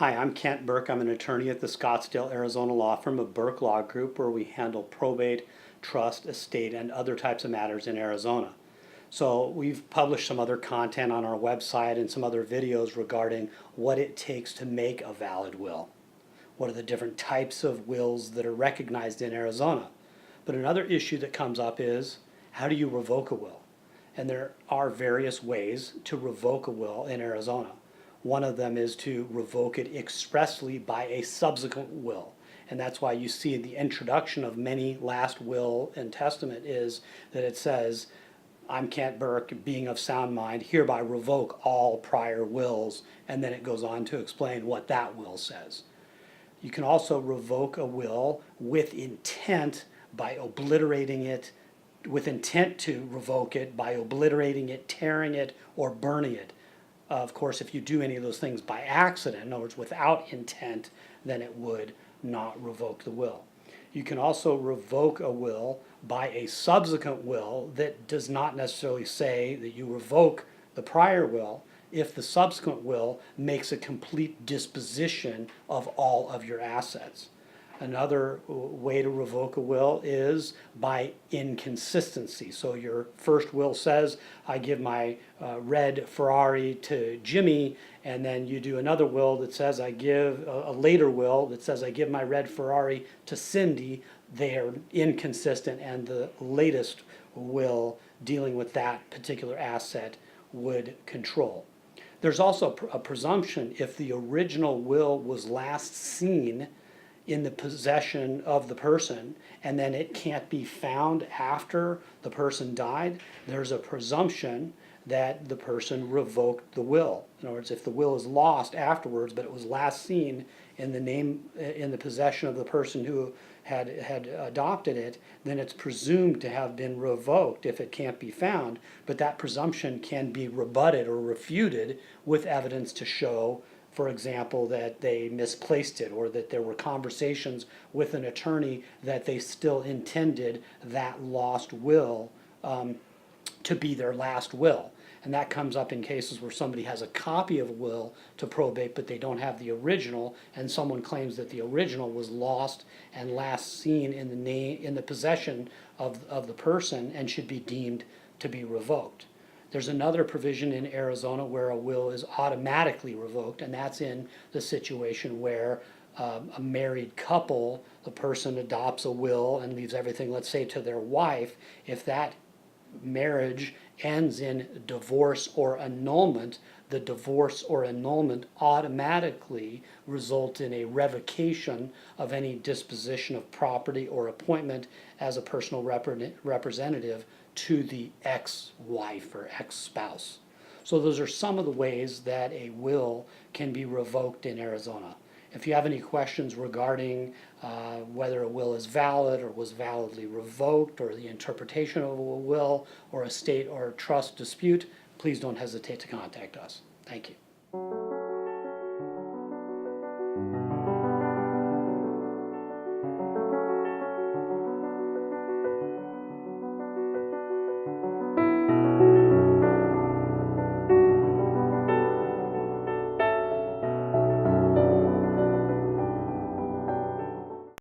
Hi, I'm Kent Berk. I'm an attorney at the Scottsdale, Arizona law firm of Berk Law Group, where we handle probate, trust, estate, and other types of matters in Arizona. So we've published some other content on our website and some other videos regarding what it takes to make a valid will. What are the different types of wills that are recognized in Arizona? But another issue that comes up is, how do you revoke a will? And there are various ways to revoke a will in Arizona. One of them is to revoke it expressly by a subsequent will. And that's why you see in the introduction of many last will and testament is that it says, I'm Kent Berk, being of sound mind, hereby revoke all prior wills. And then it goes on to explain what that will says. You can also revoke a will with intent by obliterating it, with intent to revoke it by obliterating it, tearing it, or burning it. Of course, if you do any of those things by accident, in other words, without intent, then it would not revoke the will. You can also revoke a will by a subsequent will that does not necessarily say that you revoke the prior will if the subsequent will makes a complete disposition of all of your assets. Another way to revoke a will is by inconsistency. So your first will says, I give my red Ferrari to Jimmy, and then you do another will that says, I give a later will that says, I give my red Ferrari to Cindy. They are inconsistent, and the latest will dealing with that particular asset would control. There's also a presumption if the original will was last seen in the possession of the person and then it can't be found after the person died, there's a presumption that the person revoked the will. In other words, if the will is lost afterwards but it was last seen in the possession of the person who had adopted it, then it's presumed to have been revoked if it can't be found, but that presumption can be rebutted or refuted with evidence to show, for example, that they misplaced it or that there were conversations with an attorney that they still intended that lost will to be their last will. And that comes up in cases where somebody has a copy of a will to probate, but they don't have the original, and someone claims that the original was lost and last seen in the possession of the person and should be deemed to be revoked. There's another provision in Arizona where a will is automatically revoked, and that's in the situation where a married couple, the person adopts a will and leaves everything, let's say, to their wife. If that marriage ends in divorce or annulment, the divorce or annulment automatically result in a revocation of any disposition of property or appointment as a personal representative to the ex-wife or ex-spouse. So those are some of the ways that a will can be revoked in Arizona. If you have any questions regarding whether a will is valid or was validly revoked, or the interpretation of a will or estate or trust dispute, please don't hesitate to contact us. Thank you.